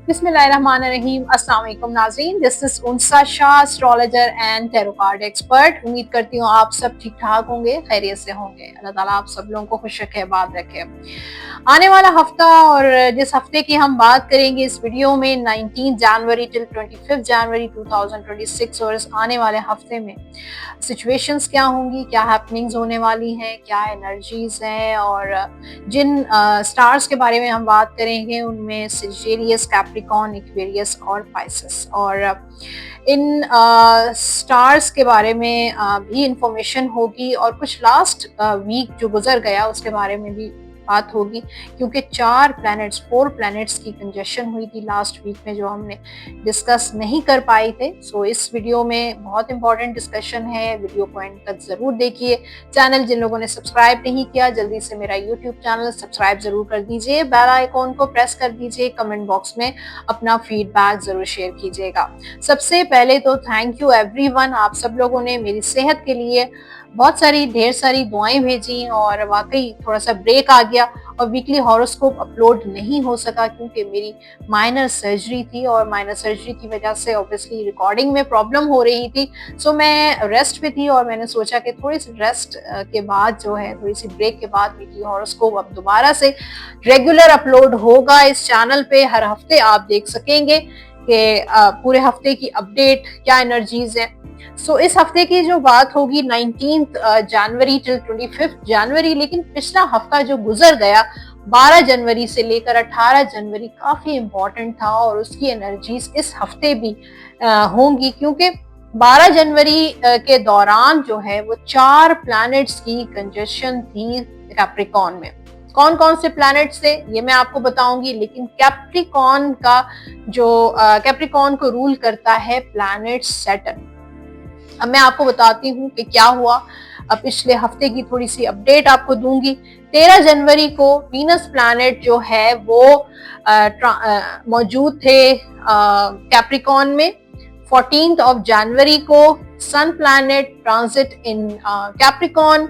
बिस्मिल्लाहिर्रहमानिर्रहीम। अस्सलाम वालेकुम नाज़रीन, this is Unsa Shah, astrologer and tarot card expert. उम्मीद करती हूँ आप सब ठीक ठाक होंगे, खैरियत से होंगे। अल्लाह ताला आप सब लोगों को खुश रखे, आबाद रखे। आने वाला हफ्ता और जिस हफ्ते की हम बात करेंगे इस वीडियो में 19 जनवरी टिल 25 जनवरी 2026, और इस आने वाले हफ्ते में सिचुएशंस क्या होंगी, क्या हैपनिंग्स होने वाली हैं, क्या एनर्जीज हैं, और जिन स्टार्स के बारे में हम बात करेंगे उनमें सिजिलियस, कैप्रिकॉर्न, एक्वेरियस और पाइसेस। और इन स्टार्स के बारे में भी इंफॉर्मेशन होगी, और कुछ लास्ट वीक जो गुजर गया उसके बारे में भी बात होगी, क्योंकि 4 प्लैनेट्स की कंजशन हुई थी लास्ट वीक में जो हमने डिस्कस नहीं कर पाए थे। सो इस वीडियो में बहुत इंपॉर्टेंट डिस्कशन है, वीडियो को एंड तक जरूर देखिए। चैनल जिन लोगों ने सब्सक्राइब नहीं किया जल्दी से मेरा यूट्यूब चैनल सब्सक्राइब जरूर कर दीजिए, बेल आइकॉन को प्रेस कर दीजिए, कमेंट बॉक्स में अपना फीडबैक जरूर शेयर कीजिएगा। सबसे पहले तो थैंक यू एवरीवन, आप सब लोगों ने मेरी सेहत के लिए बहुत सारी ढेर सारी दुआएं भेजी, और वाकई थोड़ा सा ब्रेक आ गया और वीकली हॉरोस्कोप अपलोड नहीं हो सका क्योंकि मेरी माइनर सर्जरी थी, और माइनर सर्जरी की वजह से ऑब्वियसली रिकॉर्डिंग में प्रॉब्लम हो रही थी। सो मैं रेस्ट पे थी, और मैंने सोचा कि थोड़ी सी रेस्ट के बाद जो है, थोड़ी सी ब्रेक के बाद वीकली हॉरोस्कोप अब दोबारा से रेगुलर अपलोड होगा इस चैनल पे। हर हफ्ते आप देख सकेंगे कि पूरे हफ्ते की अपडेट, क्या एनर्जीज है। सो इस हफ्ते की जो बात होगी 19 जनवरी टिल 25 जनवरी, लेकिन पिछला हफ्ता जो गुजर गया 12 जनवरी से लेकर 18 जनवरी काफी इम्पोर्टेंट था, और उसकी एनर्जीज इस हफ्ते भी होंगी, क्योंकि 12 जनवरी के दौरान जो है वो 4 प्लैनेट्स की कंजशन थी कैप्रिकॉर्न में। कौन कौन से प्लैनेट्स थे ये मैं आपको बताऊंगी, लेकिन कैप्रिकॉर्न का जो कैप्रिकॉर्न को रूल करता है प्लैनेट सैटर्न। अब मैं आपको बताती हूँ कि क्या हुआ। अब पिछले हफ्ते की थोड़ी सी अपडेट आपको दूंगी। 13 जनवरी को वीनस प्लैनेट जो है वो मौजूद थे कैप्रिकॉर्न में। 14 जनवरी को sun planet transit in Capricorn.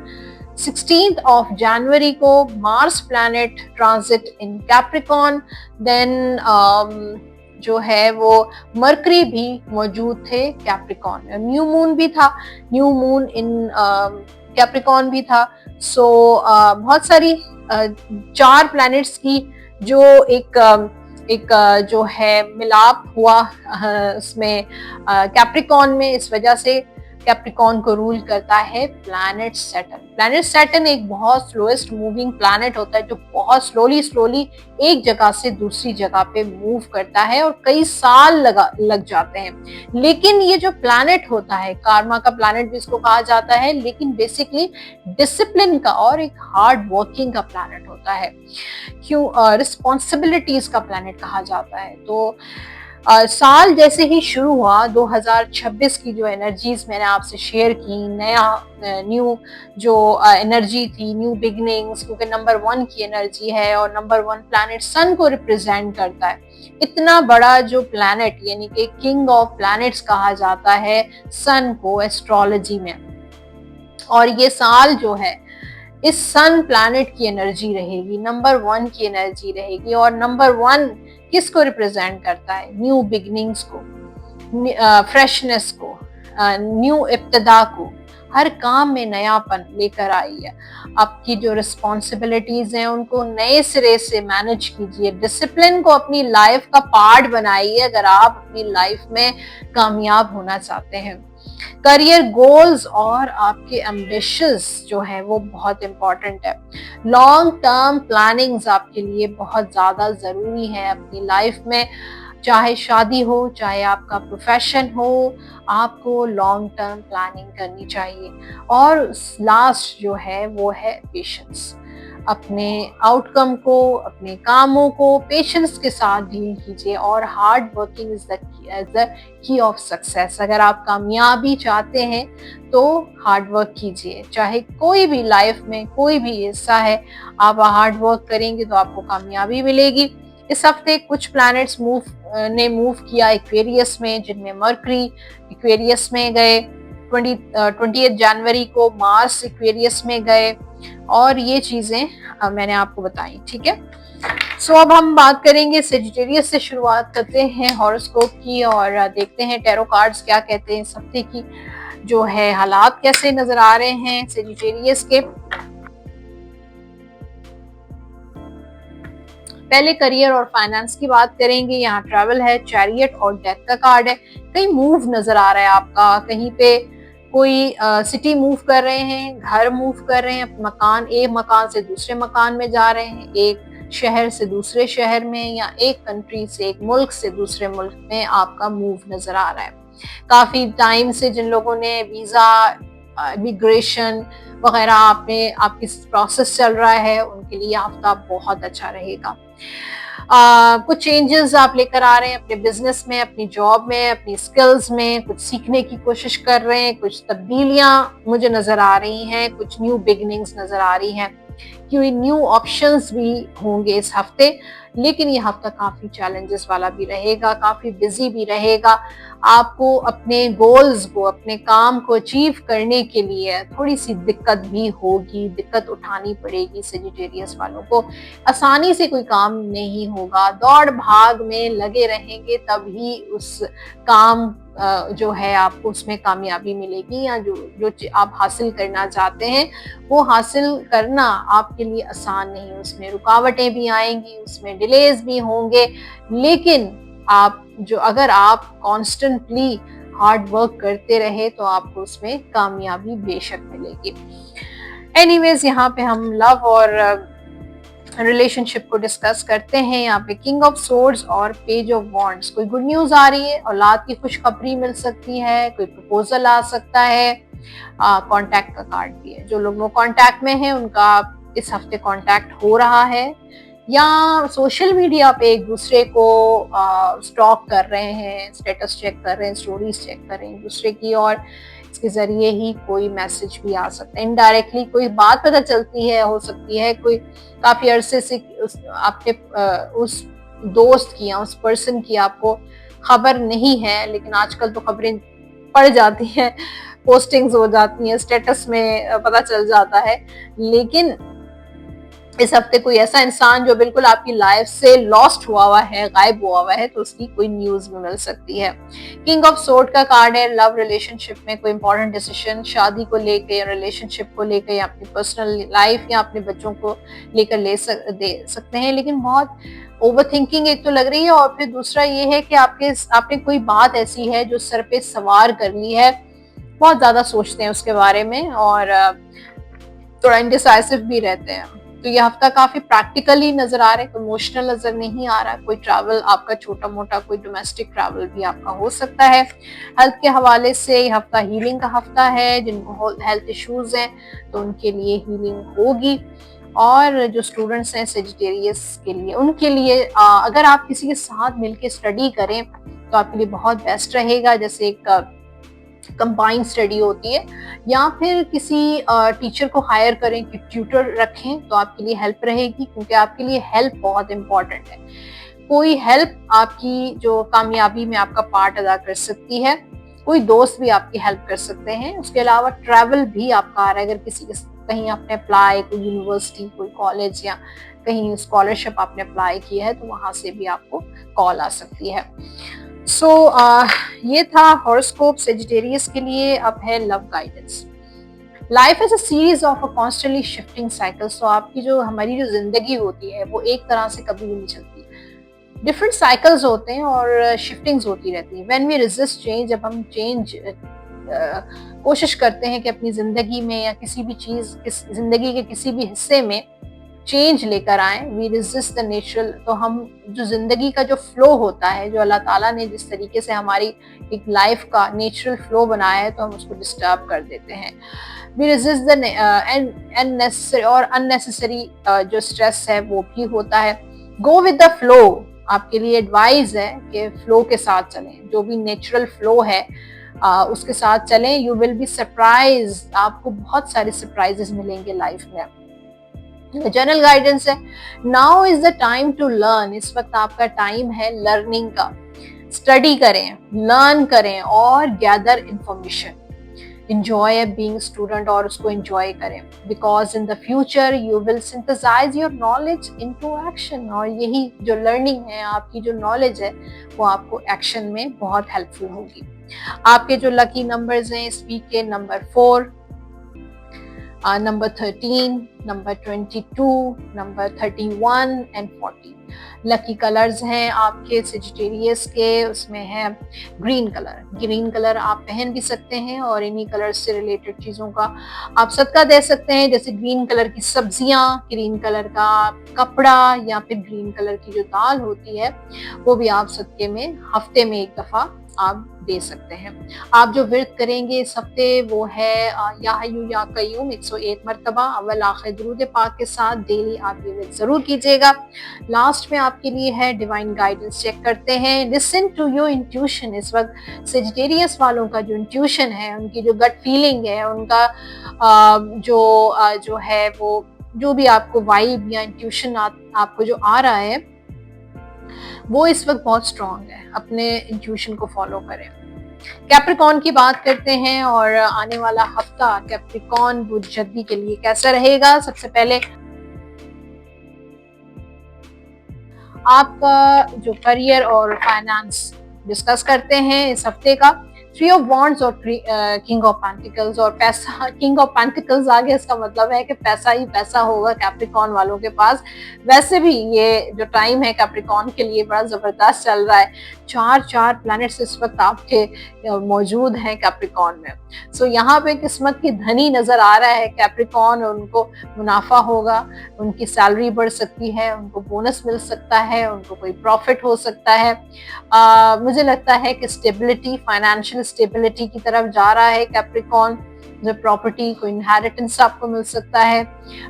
16 जनवरी को Mars planet transit in Capricorn. Then जो है वो मरकरी भी मौजूद थे कैप्रिकॉर्न। न्यू मून भी था, न्यू मून इन कैप्रिकॉर्न भी था। सो बहुत सारी 4 प्लैनेट्स की जो एक जो है मिलाप हुआ उसमें कैप्रिकॉर्न में। इस वजह से कैप्रिकॉर्न को रूल करता है प्लैनेट सैटर्न। प्लैनेट सैटर्न एक बहुत स्लोएस्ट मूविंग प्लैनेट होता है, जो बहुत स्लोली एक जगह से दूसरी जगह पे मूव करता है, और कई साल लग जाते हैं। लेकिन ये जो प्लैनेट होता है, कार्मा का प्लैनेट भी इसको कहा जाता है, लेकिन बेसिकली डिसिप्लिन का और एक हार्ड वर्किंग का प्लैनेट होता है। क्यों रिस्पॉन्सिबिलिटीज का प्लैनेट कहा जाता है। तो साल जैसे ही शुरू हुआ 2026 की जो एनर्जीज मैंने आपसे शेयर की, नया न्यू जो एनर्जी थी, न्यू बिगनिंग्स, क्योंकि नंबर 1 की एनर्जी है और नंबर 1 प्लैनेट सन को रिप्रेजेंट करता है। इतना बड़ा जो प्लैनेट, यानी कि किंग ऑफ प्लैनेट्स कहा जाता है सन को एस्ट्रोलॉजी में। और ये साल जो है इस सन प्लैनेट की एनर्जी रहेगी, नंबर 1 की एनर्जी रहेगी। और नंबर 1 किसको रिप्रेजेंट करता है? न्यू बिगनिंग्स को, फ्रेशनेस को, न्यू इब्तिदा को, हर काम में नयापन लेकर आई है। आपकी जो रिस्पॉन्सिबिलिटीज हैं उनको नए सिरे से मैनेज कीजिए, डिसिप्लिन को अपनी लाइफ का पार्ट बनाइए अगर आप अपनी लाइफ में कामयाब होना चाहते हैं। करियर गोल्स और आपके एम्बिशंस जो है वो बहुत इंपॉर्टेंट है। लॉन्ग टर्म प्लानिंग्स आपके लिए बहुत ज्यादा जरूरी है अपनी लाइफ में। चाहे शादी हो, चाहे आपका प्रोफेशन हो, आपको लॉन्ग टर्म प्लानिंग करनी चाहिए। और लास्ट जो है वो है पेशेंस। अपने आउटकम को, अपने कामों को पेशेंस के साथ डील कीजिए, और hard working is the key of success. अगर आप कामयाबी चाहते हैं तो हार्ड वर्क कीजिए, चाहे कोई भी लाइफ में कोई भी हिस्सा है, आप हार्ड वर्क करेंगे तो आपको कामयाबी मिलेगी। इस हफ्ते कुछ प्लैनेट्स ने मूव किया एक्वेरियस में, जिनमें मरकरी एक्वेरियस में गए। 20 जनवरी को मार्स एक्वेरियस में गए। और ये चीजें मैंने आपको बताई, ठीक है। सो अब हम बात करेंगे सेजिटेरियस से, शुरुआत करते हैं हॉरोस्कोप की और देखते हैं टैरो कार्ड्स क्या कहते हैं इस हफ्ते की जो है हालात कैसे नजर आ रहे हैं सेजिटेरियस के। पहले करियर और फाइनेंस की बात करेंगे। यहाँ ट्रैवल है, चैरियट और डेथ का कार्ड है। कहीं मूव नजर आ रहा है आपका, कहीं पे कोई सिटी मूव कर रहे हैं, घर मूव कर रहे हैं, मकान, एक मकान से दूसरे मकान में जा रहे हैं, एक शहर से दूसरे शहर में, या एक कंट्री से, एक मुल्क से दूसरे मुल्क में आपका मूव नजर आ रहा है। काफी टाइम से जिन लोगों ने वीजा, इमिग्रेशन वगैरह आपने आपकी प्रोसेस चल रहा है, उनके लिए हफ्ता बहुत अच्छा रहेगा। कुछ चेंजेस आप लेकर आ रहे हैं अपने बिजनेस में, अपनी जॉब में, अपनी स्किल्स में, कुछ सीखने की कोशिश कर रहे हैं, कुछ तब्दीलियां मुझे नजर आ रही हैं, कुछ न्यू बिगिनिंग्स नजर आ रही हैं, क्योंकि न्यू ऑप्शंस भी होंगे इस हफ्ते। लेकिन ये हफ्ता काफी चैलेंजेस वाला भी रहेगा, काफी बिजी भी रहेगा। आपको अपने गोल्स को, अपने काम को अचीव करने के लिए थोड़ी सी दिक्कत भी होगी, दिक्कत उठानी पड़ेगी सेजिटेरियस वालों को। आसानी से कोई काम नहीं होगा, दौड़ भाग में लगे रहेंगे तभी उस काम जो है आपको उसमें कामयाबी मिलेगी, या जो आप हासिल करना चाहते हैं वो हासिल करना आपके लिए आसान नहीं है। उसमें रुकावटें भी आएंगी, उसमें डिलेज भी होंगे, लेकिन अगर आप कॉन्स्टेंटली हार्ड वर्क करते रहे तो आपको उसमें कामयाबी बेशक मिलेगी। एनीवेज, यहाँ पे हम लव और रिलेशनशिप को डिस्कस करते हैं। यहाँ पे किंग ऑफ सोर्ड्स और पेज ऑफ वॉन्ड्स। कोई गुड न्यूज आ रही है, औलाद की खुशखबरी मिल सकती है, कोई प्रपोजल आ सकता है। कांटेक्ट का कार्ड भी है। जो लोग कांटेक्ट में हैं उनका इस हफ्ते कांटेक्ट हो रहा है, या सोशल मीडिया पे एक दूसरे को स्टॉक कर रहे हैं, स्टेटस चेक कर रहे हैं, स्टोरीज चेक कर रहे हैं एक दूसरे की, और इसके जरिए ही कोई मैसेज भी आ सकता है। इनडायरेक्टली कोई बात पता चलती है, हो सकती है कोई काफी अरसे से आपके उस दोस्त की या उस पर्सन की आपको खबर नहीं है, लेकिन आजकल तो खबरें पड़ जाती हैं, पोस्टिंग्स हो जाती हैं, स्टेटस में पता चल जाता है। लेकिन इस हफ्ते कोई ऐसा इंसान जो बिल्कुल आपकी लाइफ से लॉस्ट हुआ है, गायब हुआ है, तो उसकी कोई न्यूज भी मिल सकती है। किंग ऑफ सोर्ड का कार्ड है। लव रिलेशनशिप में कोई इंपॉर्टेंट डिसीजन, शादी को लेकर या रिलेशनशिप को लेकर या अपनी पर्सनल लाइफ या अपने बच्चों को लेकर दे सकते हैं, लेकिन बहुत ओवर थिंकिंग एक तो लग रही है, और फिर दूसरा ये है कि आपने कोई बात ऐसी है जो सर पे सवार कर ली है, बहुत ज्यादा सोचते हैं उसके बारे में और थोड़ा इंडिसाइसिव भी रहते हैं। तो ये हफ्ता काफी प्रैक्टिकली नजर आ रहा है, इमोशनल नजर नहीं आ रहा है। कोई ट्रैवल आपका छोटा मोटा, कोई डोमेस्टिक ट्रैवल भी आपका हो सकता है। हेल्थ के हवाले से ये हफ्ता हीलिंग का हफ्ता है। जिनको हेल्थ इश्यूज हैं तो उनके लिए हीलिंग होगी, और जो स्टूडेंट्स हैं सेजिटेरियस के लिए, उनके लिए अगर आप किसी के साथ मिलकर स्टडी करें तो आपके लिए बहुत बेस्ट रहेगा। जैसे एक कंबाइंड स्टडी होती है, या फिर किसी टीचर को हायर करें कि ट्यूटर रखें तो आपके लिए हेल्प रहेगी, क्योंकि आपके लिए हेल्प बहुत इंपॉर्टेंट है। कोई हेल्प आपकी जो कामयाबी में आपका पार्ट अदा कर सकती है, कोई दोस्त भी आपकी हेल्प कर सकते हैं। उसके अलावा ट्रैवल भी आपका आ रहा है। अगर किसी के कहीं आपने अप्लाई, कोई यूनिवर्सिटी, कोई कॉलेज या कहीं स्कॉलरशिप आपने अप्लाई की है तो वहां से भी आपको कॉल आ सकती है। ये था हॉरोस्कोप सेजिटेरियस के लिए। अब है love guidance. Life is a series of a constantly shifting cycles. तो आपकी हमारी जो जिंदगी होती है वो एक तरह से कभी भी नहीं चलती, डिफरेंट साइकिल्स होते हैं और शिफ्टिंग्स होती रहती है। व्हेन वी रेजिस्ट चेंज, जब हम चेंज कोशिश करते हैं कि अपनी जिंदगी में या किसी भी चीज, जिंदगी के किसी भी हिस्से में चेंज लेकर आए, वी रेजिस्ट द नेचुरल। तो हम जो जिंदगी का जो फ्लो होता है, जो अल्लाह ताला ने जिस तरीके से हमारी एक लाइफ का नेचुरल फ्लो बनाया है, तो हम उसको डिस्टर्ब कर देते हैं। वी रेजिस्ट द अननेसेसरी और अननेसेसरी जो स्ट्रेस है वो भी होता है। Go with the flow. आपके लिए एडवाइस है कि फ्लो के साथ चलें, जो भी नेचुरल फ्लो है उसके साथ चलें। यू विल बी सरप्राइज, आपको बहुत सारे सरप्राइजेस मिलेंगे लाइफ में। जनरल गाइडेंस है, now is the time to learn. इस वक्त आपका टाइम है लर्निंग का। स्टडी करें, लर्न करें और gather information. Enjoy being student और उसको इंजॉय करें, because in the future you will synthesize your knowledge into action, और यही जो लर्निंग है, आपकी जो नॉलेज है, वो आपको एक्शन में बहुत हेल्पफुल होगी। आपके जो लकी नंबर्स हैं इस वीक के, number 4, number 13, number 22, number 31 and 40। Lucky colours हैं आपके सेजिटेरियस के, उसमें है ग्रीन कलर। ग्रीन कलर आप पहन भी सकते हैं और इन्हीं कलर से रिलेटेड चीज़ों का आप सदका दे सकते हैं, जैसे ग्रीन कलर की सब्जियां, ग्रीन कलर का कपड़ा, या फिर ग्रीन कलर की जो दाल होती है वो भी आप सदके में हफ्ते में एक दफ़ा आप दे सकते हैं। आप जो व्रत करेंगे इस हफ्ते वो है या हय्यू या कय्यूम 101 मरतबा अव्वल आखिर दुरूद पाक के साथ डेली आप ये व्रत जरूर कीजिएगा। लास्ट में आपके लिए है डिवाइन गाइडेंस चेक करते हैं। Listen to your intuition. इस वक्त सेजिटेरियस वालों का जो इंट्यूशन है, उनकी जो गट फीलिंग है, उनका जो है वो जो भी आपको वाइब या इंट्यूशन आपको जो आ रहा है वो इस वक्त बहुत स्ट्रांग है। अपने इंट्यूशन को फॉलो करें। कैप्रिकॉन की बात करते हैं और आने वाला हफ्ता कैप्रिकॉन बुध जद्दी के लिए कैसा रहेगा। सबसे पहले आपका जो करियर और फाइनेंस डिस्कस करते हैं इस हफ्ते का। 3 ऑफ वॉन्ड्स और किंग ऑफ पेंटिकल्स, और पैसा, किंग ऑफ पेंटिकल्स आ गया, इसका मतलब है कि पैसा ही पैसा होगा कैप्रिकॉन वालों के पास। वैसे भी ये जो टाइम है कैप्रिकॉन के लिए बड़ा जबरदस्त चल रहा है। 4 प्लैनेट्स इस वक्त आपके मौजूद हैं कैप्रिकॉन में। सो यहाँ पे किस्मत की धनी नजर आ रहा है कैप्रिकॉन, उनको मुनाफा होगा, उनकी सैलरी बढ़ सकती है, उनको बोनस मिल सकता है, उनको कोई प्रॉफिट हो सकता है। मुझे लगता है कि स्टेबिलिटी, फाइनेंशियल स्टेबिलिटी की तरफ जा रहा है कैप्रिकॉन। जो प्रॉपर्टी, कोई इनहेरिटेंस आपको मिल सकता है,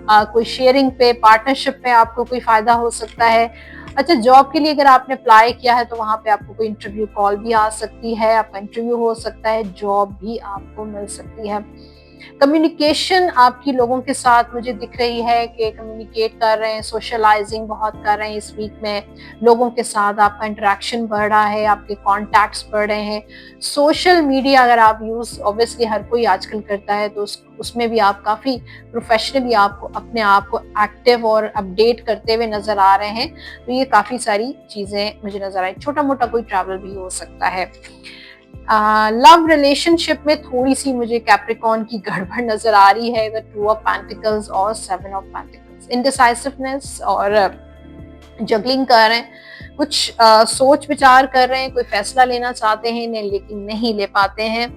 कोई शेयरिंग पे, पार्टनरशिप पे आपको कोई फायदा हो सकता है। अच्छा, जॉब के लिए अगर आपने अप्लाई किया है तो वहां पे आपको कोई इंटरव्यू कॉल भी आ सकती है, आपका इंटरव्यू हो सकता है, जॉब भी आपको मिल सकती है। कम्युनिकेशन आपकी लोगों के साथ मुझे दिख रही है कि कम्युनिकेट कर रहे हैं, सोशलाइजिंग बहुत कर रहे हैं इस वीक में। लोगों के साथ आपका इंटरेक्शन बढ़ रहा है, आपके कॉन्टैक्ट्स बढ़ रहे हैं। सोशल मीडिया अगर आप यूज़, ऑब्वियसली हर कोई आजकल करता है, तो उसमें भी आप काफ़ी प्रोफेशनली आपको अपने आप को एक्टिव और अपडेट करते हुए नज़र आ रहे हैं। तो ये काफ़ी सारी चीज़ें मुझे नज़र आई। छोटा मोटा कोई ट्रैवल भी हो सकता है। लव रिलेशनशिप में थोड़ी सी मुझे कैप्रिकॉन की गड़बड़ नजर आ रही है। 2 ऑफ पेंटिकल्स और 7 ऑफ पेंटिकल्स, इनडिसाइसिवनेस और जगलिंग कर रहे हैं, कुछ सोच विचार कर रहे हैं, कोई फैसला लेना चाहते हैं लेकिन नहीं ले पाते हैं।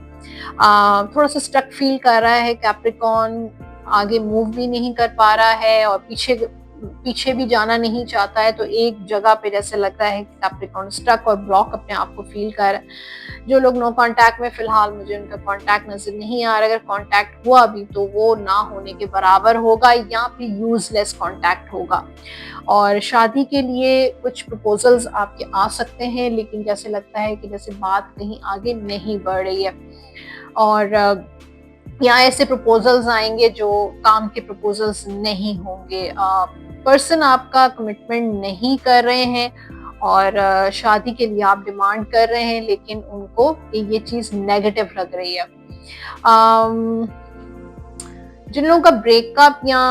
थोड़ा सा स्टक फील कर रहा है कैप्रिकॉन, आगे मूव भी नहीं कर पा रहा है और पीछे भी जाना नहीं चाहता है। तो एक जगह पे जैसे लगता है कि कैप्रिकॉन स्टक और ब्लॉक अपने आप को फील कर रहा है। जो लोग नो कांटेक्ट में, फिलहाल मुझे उनका कांटेक्ट नजर नहीं आ रहा। अगर कांटेक्ट हुआ भी तो वो ना होने के बराबर होगा या फिर यूजलेस कांटेक्ट होगा। और शादी के लिए कुछ प्रपोजल्स आपके आ सकते हैं, लेकिन जैसे लगता है कि जैसे बात कहीं आगे नहीं बढ़ रही है। और यहाँ ऐसे प्रपोजल्स आएंगे जो काम के प्रपोजल्स नहीं होंगे। पर्सन आपका कमिटमेंट नहीं कर रहे हैं और शादी के लिए आप डिमांड कर रहे हैं, लेकिन उनको ये चीज नेगेटिव लग रही है। जिन लोगों का ब्रेकअप या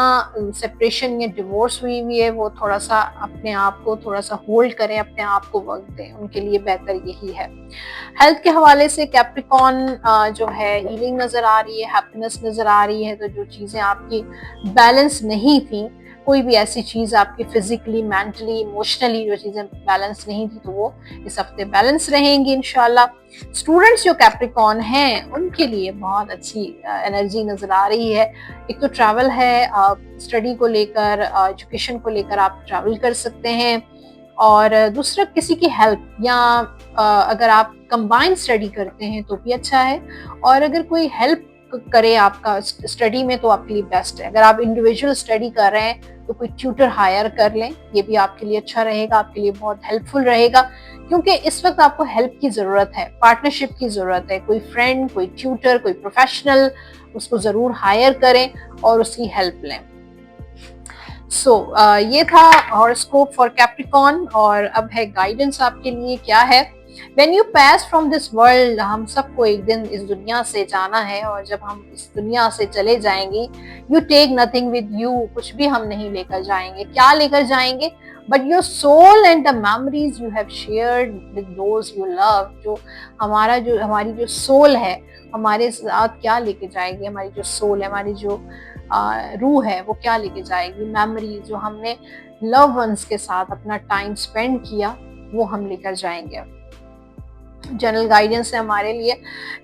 सेपरेशन या डिवोर्स हुई है, वो थोड़ा सा अपने आप को थोड़ा सा होल्ड करें, अपने आप को वक्त दें, उनके लिए बेहतर यही है। हेल्थ के हवाले से कैप्रिकॉन जो है हीलिंग नजर आ रही है, हैप्पीनेस नजर आ रही है। तो जो चीजें आपकी बैलेंस नहीं थी, कोई भी ऐसी चीज आपकी फिजिकली, मेंटली, इमोशनली जो चीजें बैलेंस नहीं थी, तो वो इस हफ्ते बैलेंस रहेंगी इंशाल्लाह। स्टूडेंट्स जो कैप्रिकॉन हैं उनके लिए बहुत अच्छी एनर्जी नजर आ रही है। एक तो ट्रैवल है, स्टडी को लेकर, एजुकेशन को लेकर आप ट्रैवल कर सकते हैं। और दूसरा किसी की हेल्प, या अगर आप कंबाइंड स्टडी करते हैं तो भी अच्छा है। और अगर कोई हेल्प करे आपका स्टडी में तो आपके लिए बेस्ट है। अगर आप इंडिविजुअल स्टडी कर रहे हैं तो कोई ट्यूटर हायर कर लें, ये भी आपके लिए अच्छा रहेगा, आपके लिए बहुत हेल्पफुल रहेगा। क्योंकि इस वक्त आपको हेल्प की जरूरत है, पार्टनरशिप की जरूरत है। कोई फ्रेंड, कोई ट्यूटर, कोई प्रोफेशनल, उसको जरूर हायर करें और उसकी हेल्प लें। ये था हॉरोस्कोप फॉर कैप्रिकॉन। और अब है गाइडेंस आपके लिए क्या है। When you pass from this world, हम सबको एक दिन इस दुनिया से जाना है, और जब हम इस दुनिया से चले जाएंगे, you take nothing with you, कुछ भी हम नहीं लेकर जाएंगे। क्या लेकर जाएंगे? But your soul and the memories you have shared with those you love, जो हमारी जो सोल है, हमारे साथ क्या लेके जाएगी? हमारी जो सोल है, हमारी जो रूह है, वो क्या लेके जाएगी? मेमोरी जो हमने लव वंस के साथ अपना टाइम स्पेंड किया, वो हम लेकर जाएंगे। जनरल गाइडेंस है हमारे लिए,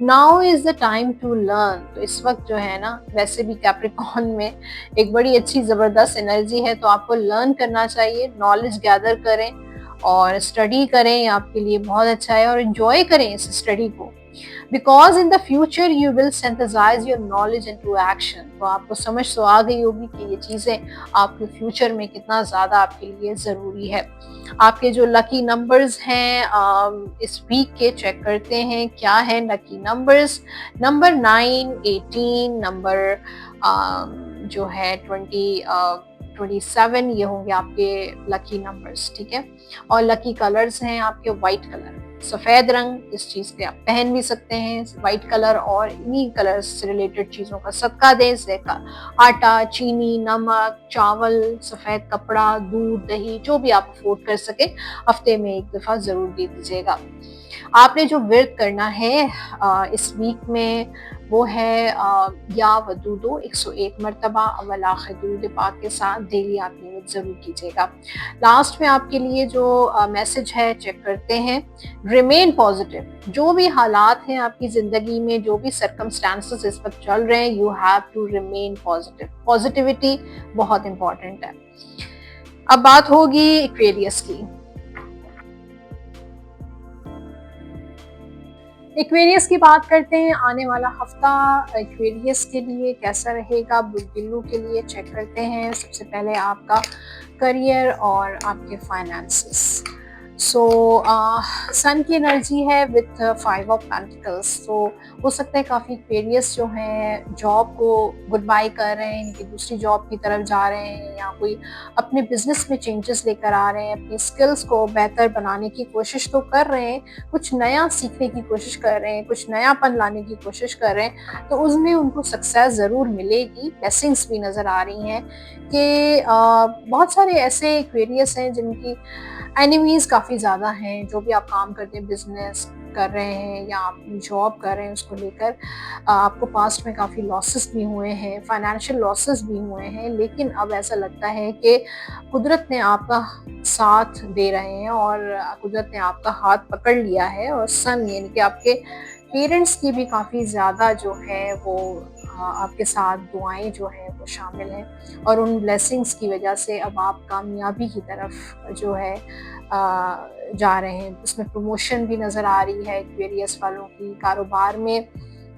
now is the time to learn. तो इस वक्त जो है ना, वैसे भी कैप्रिकॉन में एक बड़ी अच्छी जबरदस्त एनर्जी है, तो आपको लर्न करना चाहिए, नॉलेज गैदर करें और स्टडी करें, आपके लिए बहुत अच्छा है, और एंजॉय करें इस स्टडी को, because in the future you will synthesize your knowledge into action. तो आपको समझ तो आ गई होगी कि ये चीजें आपके फ्यूचर में कितना ज्यादा आपके लिए जरूरी है। आपके जो लकी नंबर्स हैं इस वीक के, चेक करते हैं क्या है लकी नंबर्स। नंबर 9, 18, नंबर जो है 27, ये होंगे आपके लकी नंबर्स, ठीक है। और लकी कलर्स हैं आपके व्हाइट कलर, सफेद रंग, इस चीज के आप पहन भी सकते हैं, व्हाइट कलर, और इन्हीं कलर से रिलेटेड चीजों का सदका दें, जैसे आटा, चीनी, नमक, चावल, सफेद कपड़ा, दूध, दही, जो भी आप अफोर्ड कर सके, हफ्ते में एक दफा जरूर दे दीजिएगा। आपने जो व्रत करना है इस वीक में, वो है या वदूदो 101 मरतबा अव्वल आखिर दुरूद पाक के साथ डेली आप नियत जरूर कीजिएगा। लास्ट में आपके लिए जो मैसेज है, चेक करते हैं। रिमेन पॉजिटिव, जो भी हालात हैं आपकी जिंदगी में, जो भी सर्कमस्टांसेस इस वक्त चल रहे हैं, you have to remain positive. Positivity बहुत इंपॉर्टेंट है। अब बात होगी एक्वेरियस की। एक्वेरियस की बात करते हैं, आने वाला हफ्ता एक्वेरियस के लिए कैसा रहेगा, बुल्बिल्लू के लिए चेक करते हैं। सबसे पहले आपका करियर और आपके फाइनेंसेस। सो सन की एनर्जी है विथ 5 ऑफ पेंटिकल्स। तो हो सकता है काफ़ी एक्वेरियस जो हैं जॉब को गुड बाय कर रहे हैं, इनकी दूसरी जॉब की तरफ जा रहे हैं, या कोई अपने बिजनेस में चेंजेस लेकर आ रहे हैं, अपनी स्किल्स को बेहतर बनाने की कोशिश तो कर रहे हैं, कुछ नया सीखने की कोशिश कर रहे हैं, कुछ नयापन लाने की कोशिश कर रहे हैं, तो उसमें उनको सक्सेस ज़रूर मिलेगी। ब्लेसिंग्स भी नज़र आ रही हैं कि बहुत सारे ऐसे एक्वेरियस हैं जिनकी एनिमीज़ काफ़ी ज़्यादा हैं। जो भी आप काम करते हैं, बिजनेस कर रहे हैं या आप जॉब कर रहे हैं, उसको लेकर आपको पास्ट में काफ़ी लॉसेस भी हुए हैं, फाइनेंशियल लॉसेस भी हुए हैं, लेकिन अब ऐसा लगता है कि कुदरत ने आपका साथ दे रहे हैं और कुदरत ने आपका हाथ पकड़ लिया है। और सन यानी कि आपके पेरेंट्स की भी काफ़ी ज़्यादा जो है वो आपके साथ दुआएं जो है वो शामिल हैं, और उन ब्लेसिंग्स की वजह से अब आप कामयाबी की तरफ जो है जा रहे हैं। उसमें प्रमोशन भी नज़र आ रही है एक्वेरियस वालों की, कारोबार में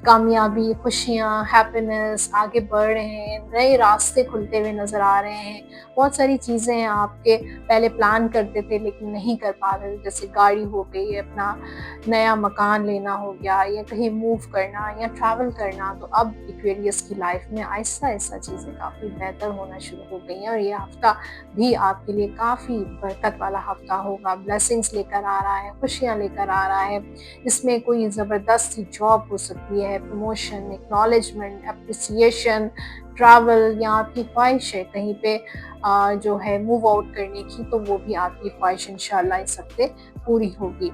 कामयाबी, खुशियाँ, हैप्पीनेस, आगे बढ़ रहे हैं, नए रास्ते खुलते हुए नज़र आ रहे हैं। बहुत सारी चीज़ें हैं आपके पहले प्लान करते थे लेकिन नहीं कर पा रहे, जैसे गाड़ी हो गई, अपना नया मकान लेना हो गया, या कहीं मूव करना या ट्रैवल करना। तो अब एक्वेरियस की लाइफ में आहिस्ता आहिस्ता चीज़ें काफ़ी बेहतर होना शुरू हो गई हैं, और ये हफ्ता भी आपके लिए काफ़ी बरकत वाला हफ्ता होगा। ब्लेसिंग्स लेकर आ रहा है, खुशियाँ लेकर आ रहा है। इसमें कोई ज़बरदस्त सी जॉब हो सकती है, प्रमोशन, एक्नॉलेजमेंट, अप्रिसिएशन, ट्रैवल, या आपकी ख्वाहिश है कहीं पे जो है मूव आउट करने की, तो वो भी आपकी ख्वाहिश इंशाल्लाह इस हफ्ते पूरी होगी।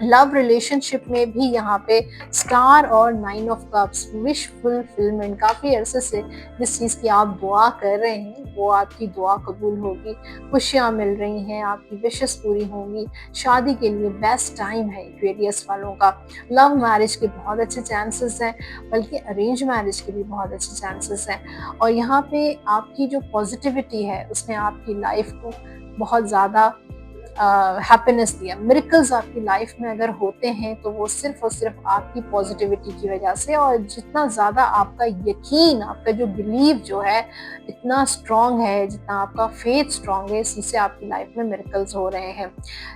लव रिलेशनशिप में भी यहाँ पे स्टार और 9 ऑफ कप्स, विश फुलफिलमेंट। काफ़ी अरसे से जिस चीज़ की आप दुआ कर रहे हैं वो आपकी दुआ कबूल होगी, खुशियाँ मिल रही हैं, आपकी विशेस पूरी होंगी। शादी के लिए बेस्ट टाइम है एक्वेरियस वालों का। लव मैरिज के बहुत अच्छे चांसेस हैं, बल्कि अरेंज मैरिज के भी बहुत अच्छे चांसेस हैं। और यहाँ पे आपकी जो पॉजिटिविटी है उसने आपकी लाइफ को बहुत ज़्यादा हैप्पीनेस दिया। मिरेकल्स आपकी लाइफ में अगर होते हैं तो वो सिर्फ और सिर्फ आपकी पॉजिटिविटी की वजह से, और जितना ज़्यादा आपका यकीन, आपका जो बिलीव जो है इतना स्ट्रॉन्ग है, जितना आपका फेथ स्ट्रॉन्ग है, इसी से आपकी लाइफ में मिरेकल्स हो रहे हैं।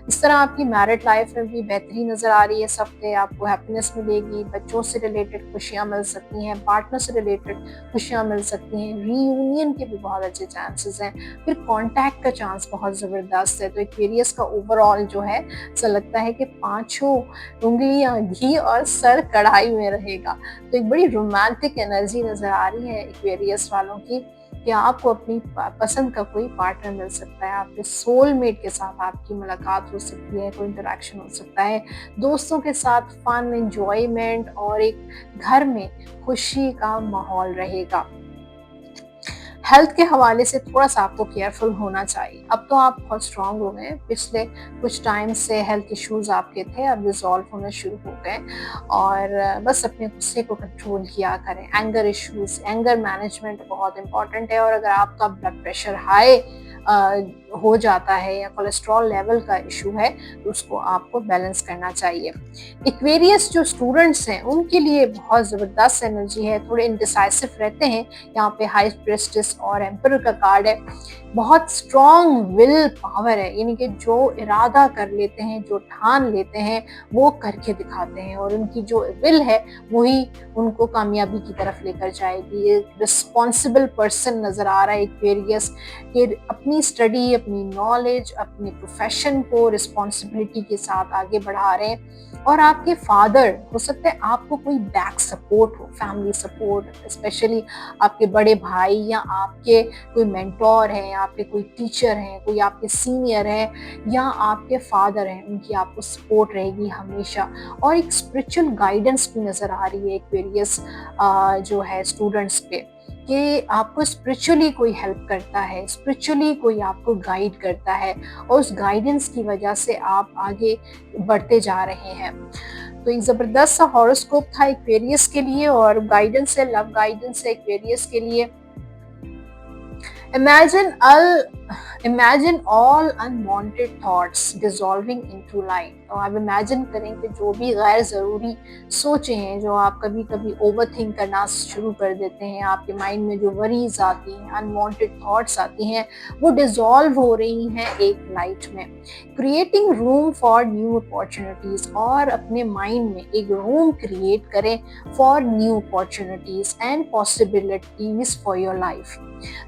इस तरह आपकी मैरिड लाइफ में भी बेहतरी नज़र आ रही है। इस हफ्ते आपको हैप्पीनेस मिलेगी, बच्चों से रिलेटेड खुशियाँ मिल सकती हैं, पार्टनर से रिलेटेड खुशियाँ मिल सकती हैं, रीयूनियन के भी बहुत अच्छे चांसेस हैं, फिर कॉन्टैक्ट का चांस बहुत ज़बरदस्त है। तो एक्वेरियस एक्वेरियस का ओवरऑल जो है ऐसा लगता है कि पांचों उंगलियां घी और सर कढ़ाई में रहेगा। तो एक बड़ी रोमांटिक एनर्जी नजर आ रही है एक्वेरियस वालों की कि आपको अपनी पसंद का कोई पार्टनर मिल सकता है, आपके सोलमेट के साथ आपकी मुलाकात हो सकती है, कोई इंटरेक्शन हो सकता है, दोस्तों के साथ फन, एंजॉयमेंट और एक घर में खुशी का माहौल रहेगा। हेल्थ के हवाले से थोड़ा सा आपको केयरफुल होना चाहिए। अब तो आप बहुत स्ट्रांग हो गए, पिछले कुछ टाइम से हेल्थ इश्यूज आपके थे, अब रिजॉल्व होना शुरू हो गए और बस अपने गुस्से को कंट्रोल किया करें। एंगर इश्यूज, एंगर मैनेजमेंट बहुत इंपॉर्टेंट है और अगर आपका ब्लड प्रेशर हाई हो जाता है या कोलेस्ट्रॉल लेवल का इशू है तो उसको आपको बैलेंस करना चाहिए। एक्वेरियस जो स्टूडेंट्स हैं उनके लिए बहुत ज़बरदस्त एनर्जी है, थोड़े इंडिसाइसिव रहते हैं। यहाँ पे हाई प्रेस्टिस और एम्परर का कार्ड है। बहुत स्ट्रॉन्ग विल पावर है, यानी कि जो इरादा कर लेते हैं, जो ठान लेते हैं वो करके दिखाते हैं और उनकी जो विल है वही उनको कामयाबी की तरफ लेकर जाएगी। ये रिस्पॉन्सिबल पर्सन नज़र आ रहा है एक्वेरियस कि अपनी स्टडी, अपनी नॉलेज, अपने प्रोफेशन को रिस्पॉन्सिबिलिटी के साथ आगे बढ़ा रहे हैं। और आपके फादर, हो सकता है आपको कोई बैक सपोर्ट हो, फैमिली सपोर्ट, स्पेशली आपके बड़े भाई या आपके कोई मेंटोर हैं, आपके कोई टीचर हैं, कोई आपके सीनियर हैं या आपके फादर हैं, उनकी आपको सपोर्ट रहेगी हमेशा। और एक स्पिरिचुअल गाइडेंस भी नज़र आ रही है एक्वेरियस जो है स्टूडेंट्स पे, कि आपको स्पिरिचुअली कोई हेल्प करता है, स्पिरिचुअली कोई आपको गाइड करता है और उस गाइडेंस की वजह से आप आगे बढ़ते जा रहे हैं। तो एक ज़बरदस्त सा हॉरोस्कोप था एक्वेरियस के लिए और गाइडेंस है, लव गाइडेंस है एक्वेरियस के लिए। Imagine all unwanted thoughts dissolving into light। तो आप इमेजिन करें कि जो भी गैर ज़रूरी सोचें हैं, जो आप कभी कभी ओवर थिंक करना शुरू कर देते हैं, आपके माइंड में जो वरीज आती हैं, अनवांटेड थॉट्स आती हैं, वो डिसॉल्व हो रही हैं एक लाइट में। Creating room for new opportunities, और अपने माइंड में एक रूम क्रिएट करें for new opportunities and possibilities for your life.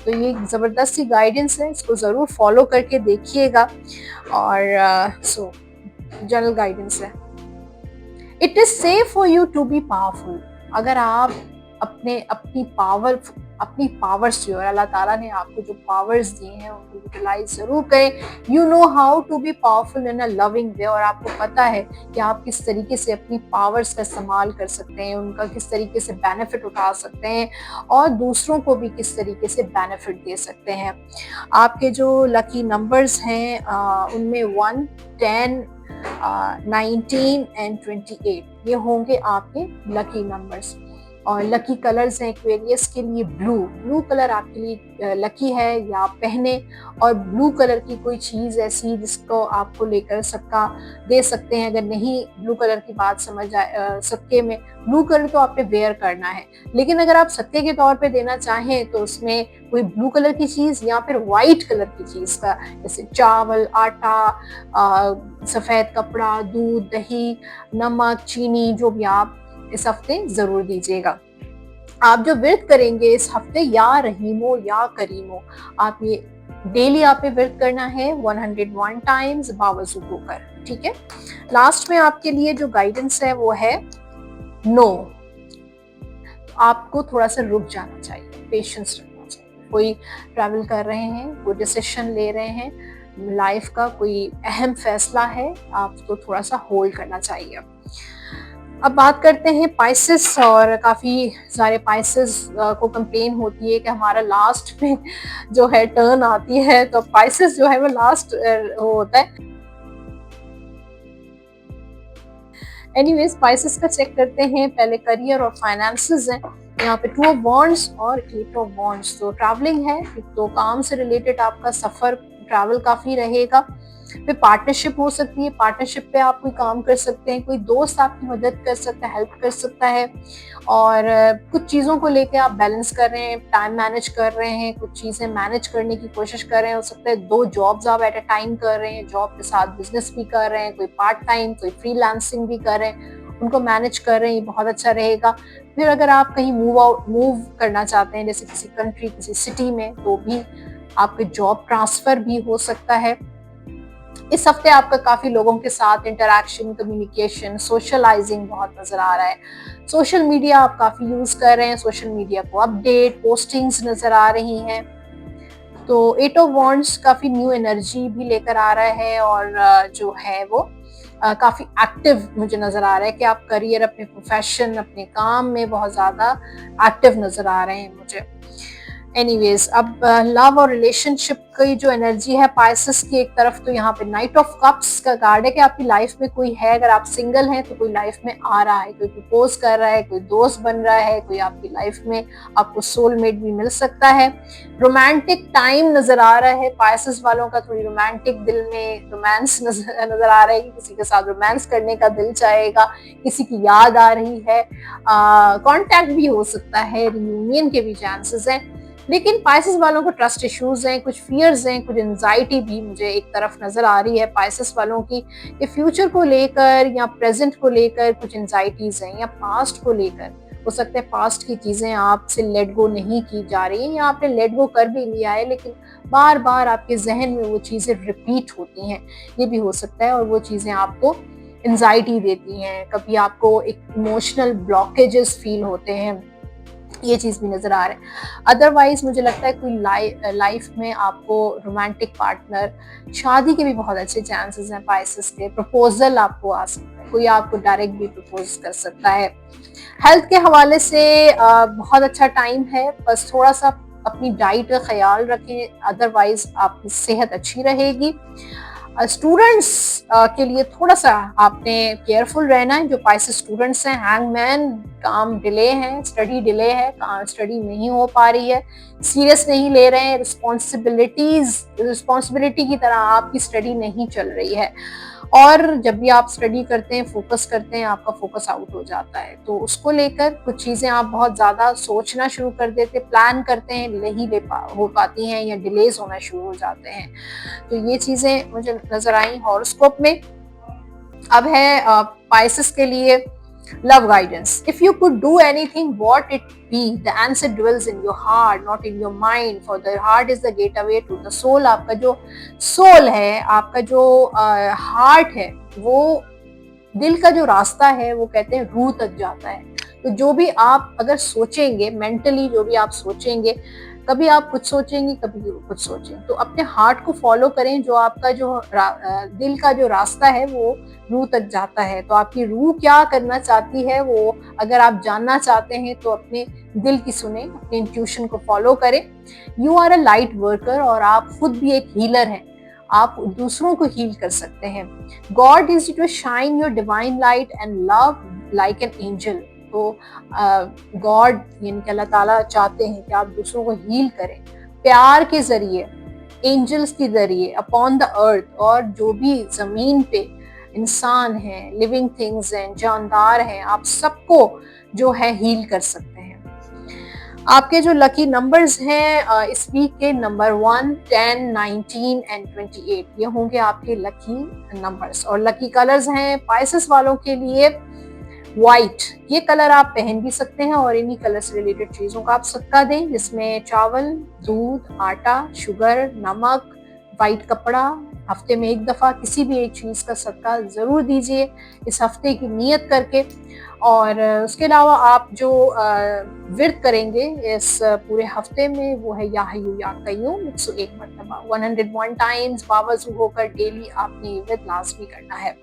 तो ये ज़बरदस्त सी गाइडेंस है, इसको ज़रूर फॉलो करके देखिएगा। और जनरल गाइडेंस है, it is safe for you to be powerful. अगर आप अपनी पावर्स जो है, अल्लाह ताला ने आपको जो पावर्स दिए हैं उनको यूटिलाइज ज़रूर करें। You know how to be powerful in a loving way, और आपको पता है कि आप किस तरीके से अपनी पावर्स का इस्तेमाल कर सकते हैं, उनका किस तरीके से बेनिफिट उठा सकते हैं और दूसरों को भी किस तरीके से बेनिफिट दे सकते हैं। आपके जो लकी नंबर्स हैं उनमें 1, 10, 19 एंड 28 ये होंगे आपके लकी नंबर्स। और लकी कलर्स हैं एक्वेरियस के लिए ब्लू कलर आपके लिए लकी है, या आप पहने। और ब्लू कलर की कोई चीज़ ऐसी जिसको आपको लेकर सबका दे सकते हैं। अगर नहीं ब्लू कलर की बात समझ आए, सबके में ब्लू कलर तो आपने वेयर करना है, लेकिन अगर आप सत्ते के तौर पे देना चाहें तो उसमें कोई ब्लू कलर की चीज़ या फिर वाइट कलर की चीज़ का, जैसे चावल, आटा, सफ़ेद कपड़ा, दूध, दही, नमक, चीनी, जो भी आप इस हफ्ते जरूर दीजिएगा। आप जो व्रत करेंगे इस हफ्ते, या रहीमो या करीमो, आप ये डेली आपने व्रत करना है 101 टाइम्स बावजू होकर, ठीक है। लास्ट में आपके लिए जो गाइडेंस है वो है नो। आपको थोड़ा सा रुक जाना चाहिए, पेशेंस रखना चाहिए। कोई ट्रैवल कर रहे हैं, कोई डिसीजन ले रहे हैं, लाइफ का कोई अहम फैसला है, आपको थोड़ा सा होल्ड करना चाहिए। अब बात करते हैं पाइसेस, और काफ़ी सारे पाइसेस को कंप्लेन होती है कि हमारा लास्ट में जो है टर्न आती है, तो पाइसेस जो है वो लास्ट होता है। एनीवेज पाइसेस का चेक करते हैं। पहले करियर और फाइनेंसेस हैं, यहाँ पे 2 ऑफ वॉन्ड्स और 8 ऑफ वॉन्ड्स। तो ट्रैवलिंग है, तो काम से रिलेटेड आपका सफ़र, ट्रैवल काफ़ी रहेगा। फिर पार्टनरशिप हो सकती है, पार्टनरशिप पे आप कोई काम कर सकते हैं, कोई दोस्त आपकी मदद कर सकता है, हेल्प कर सकता है। और कुछ चीज़ों को लेके आप बैलेंस कर रहे हैं, टाइम मैनेज कर रहे हैं, कुछ चीज़ें मैनेज करने की कोशिश कर रहे हैं। हो सकता है 2 जॉब्स आप एट अ टाइम कर रहे हैं, जॉब के साथ बिजनेस भी कर रहे हैं, कोई पार्ट टाइम, कोई फ्रीलांसिंग भी कर रहे हैं, उनको मैनेज कर रहे हैं, ये बहुत अच्छा रहेगा। फिर अगर आप कहीं मूव करना चाहते हैं, जैसे किसी कंट्री, किसी सिटी में, तो भी आपके जॉब ट्रांसफ़र भी हो सकता है। इस हफ्ते आपका काफी लोगों के साथ इंटरैक्शन, कम्युनिकेशन, सोशलाइजिंग बहुत नजर आ रहा है। सोशल मीडिया आप काफी यूज कर रहे हैं, सोशल मीडिया को अपडेट, पोस्टिंग्स नजर आ रही हैं। तो 8 ऑफ वॉन्ड्स काफी न्यू एनर्जी भी लेकर आ रहा है और जो है वो काफी एक्टिव मुझे नजर आ रहा है कि आप करियर, अपने प्रोफेशन, अपने काम में बहुत ज्यादा एक्टिव नजर आ रहे हैं मुझे। एनीवेज, अब लव और रिलेशनशिप की जो एनर्जी है पाइसेस की, एक तरफ तो यहाँ पे नाइट ऑफ कप्स का कार्ड है कि आपकी लाइफ में कोई है, अगर आप सिंगल हैं तो कोई लाइफ में आ रहा है, कोई प्रपोज कर रहा है, कोई दोस्त बन रहा है, कोई आपकी लाइफ में आपको सोलमेट भी मिल सकता है। रोमांटिक टाइम नजर आ रहा है पाइसेस वालों का, थोड़ी रोमांटिक, दिल में रोमांस नजर आ रहा है कि किसी के साथ रोमांस करने का दिल चाहेगा, किसी की याद आ रही है, कांटेक्ट भी हो सकता है, रियूनियन के भी चांसेस हैं। लेकिन पाइसेस वालों को ट्रस्ट इश्यूज हैं, कुछ फियर्स हैं, कुछ एंजाइटी भी मुझे एक तरफ नजर आ रही है पाइसेस वालों की, कि फ्यूचर को लेकर या प्रेजेंट को लेकर कुछ एंजाइटीज हैं, या पास्ट को लेकर हो सकता है पास्ट की चीजें आपसे लेट गो नहीं की जा रही हैं, या आपने लेट गो कर भी लिया है लेकिन बार बार आपके जहन में वो चीजें रिपीट होती हैं, ये भी हो सकता है, और वो चीजें आपको एंजाइटी देती हैं, कभी आपको एक इमोशनल ब्लॉकेजेस फील होते हैं, ये चीज भी नजर आ रहा है। अदरवाइज मुझे लगता है कोई लाइफ में आपको रोमांटिक पार्टनर, शादी के भी बहुत अच्छे चांसेस हैं पाइसेस के, प्रपोजल आपको आ सकता है, कोई आपको डायरेक्ट भी प्रपोज कर सकता है। हेल्थ के हवाले से बहुत अच्छा टाइम है, बस थोड़ा सा अपनी डाइट का ख्याल रखें, अदरवाइज आपकी सेहत अच्छी रहेगी। स्टूडेंट्स के लिए थोड़ा सा आपने केयरफुल रहना है, जो पाइसेस स्टूडेंट्स हैं, हैंगमैन, काम डिले है, स्टडी डिले है, स्टडी नहीं हो पा रही है, सीरियस नहीं ले रहे हैं, रिस्पॉन्सिबिलिटी की तरह आपकी स्टडी नहीं चल रही है, और जब भी आप स्टडी करते हैं, फोकस करते हैं, आपका फोकस आउट हो जाता है, तो उसको लेकर कुछ चीजें आप बहुत ज्यादा सोचना शुरू कर देते, प्लान करते हैं, नहीं हो पाती हैं, या डिलेज होना शुरू हो जाते हैं। तो ये चीजें मुझे नजर आई हॉरोस्कोप में। अब है पाइसेस के लिए love guidance. If you could do anything, what it be? The answer dwells in your heart, not in your mind. For the heart is the gateway to the soul. आपका जो soul है, आपका जो heart है, वो दिल का जो रास्ता है, वो कहते हैं रूह तक जाता है। तो जो भी आप अगर सोचेंगे, मेंटली जो भी आप सोचेंगे, कभी आप कुछ सोचेंगे, कभी कुछ सोचेंगे, तो अपने हार्ट को फॉलो करें, जो आपका जो दिल का जो रास्ता है वो रूह तक जाता है। तो आपकी रूह क्या करना चाहती है, वो अगर आप जानना चाहते हैं तो अपने दिल की सुने, अपने इंट्यूशन को फॉलो करें। You are a light worker, और आप खुद भी एक हीलर हैं, आप दूसरों को हील कर सकते हैं। God is to shine your divine light and love like an angel. तो गॉड यानी कि अल्लाह ताला चाहते हैं कि आप दूसरों को हील करें प्यार के जरिए, एंजल्स के जरिए, अपॉन द अर्थ, और जो भी जमीन पे इंसान हैं, लिविंग थिंग्स हैं, जानदार हैं, आप सबको जो है हील कर सकते हैं। आपके जो लकी नंबर्स हैं इस वीक के, नंबर 1, 10, 19 एंड 28, ये होंगे आपके लकी नंबर्स। और लकी कलर्स हैं पाइसेस वालों के लिए व्हाइट, ये कलर आप पहन भी सकते हैं, और इन्हीं कलर से रिलेटेड चीजों का आप सदका दें, जिसमें चावल, दूध, आटा, शुगर, नमक, व्हाइट कपड़ा, हफ्ते में एक दफा किसी भी एक चीज का सदका जरूर दीजिए इस हफ्ते की नियत करके। और उसके अलावा आप जो व्रत करेंगे इस पूरे हफ्ते में, वो है या हय्यू या कय्यूम, 101 मरतबा, 101 टाइम्स बावजू होकर डेली आपने ये व्रत लाजमी करना है।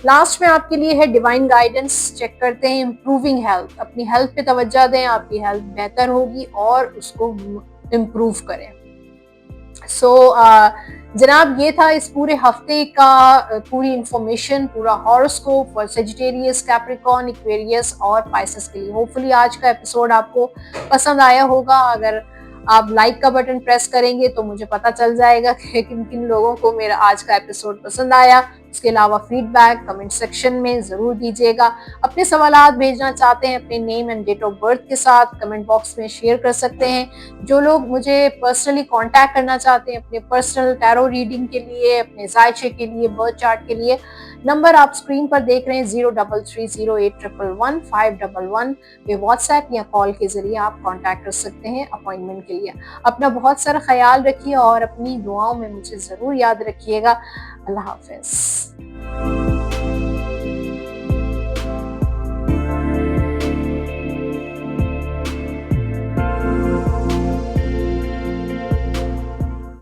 लास्ट में आपके लिए है डिवाइन गाइडेंस, चेक करते हैं इम्प्रूविंग हेल्थ, अपनी हेल्थ पे तवज्जो दें, आपकी हेल्थ बेहतर होगी, और उसको इम्प्रूव करें। जनाब, ये था इस पूरे हफ्ते का पूरी इंफॉर्मेशन, पूरा horoscope for Sagittarius, Capricorn, Aquarius और पाइसेस के लिए। होपफुली आज का एपिसोड आपको पसंद आया होगा। अगर आप लाइक का बटन प्रेस करेंगे तो मुझे पता चल जाएगा कि किन किन लोगों को मेरा आज का एपिसोड पसंद आया। उसके अलावा फीडबैक कमेंट सेक्शन में जरूर दीजिएगा। अपने सवालात भेजना चाहते हैं अपने name and date of birth के साथ कमेंट बॉक्स में शेयर कर सकते हैं। जो लोग मुझे पर्सनली कांटेक्ट करना चाहते हैं अपने पर्सनल टैरो रीडिंग के लिए, अपने जायचे के लिए, बर्थ चार्ट के लिए, नंबर आप स्क्रीन पर देख रहे हैं 033081111511 पे व्हाट्सएप या कॉल के जरिए आप कांटेक्ट कर सकते हैं अपॉइंटमेंट के लिए। अपना बहुत सारा ख्याल रखिए और अपनी दुआओं में मुझे जरूर याद रखिएगा। अल्लाह हाफिज।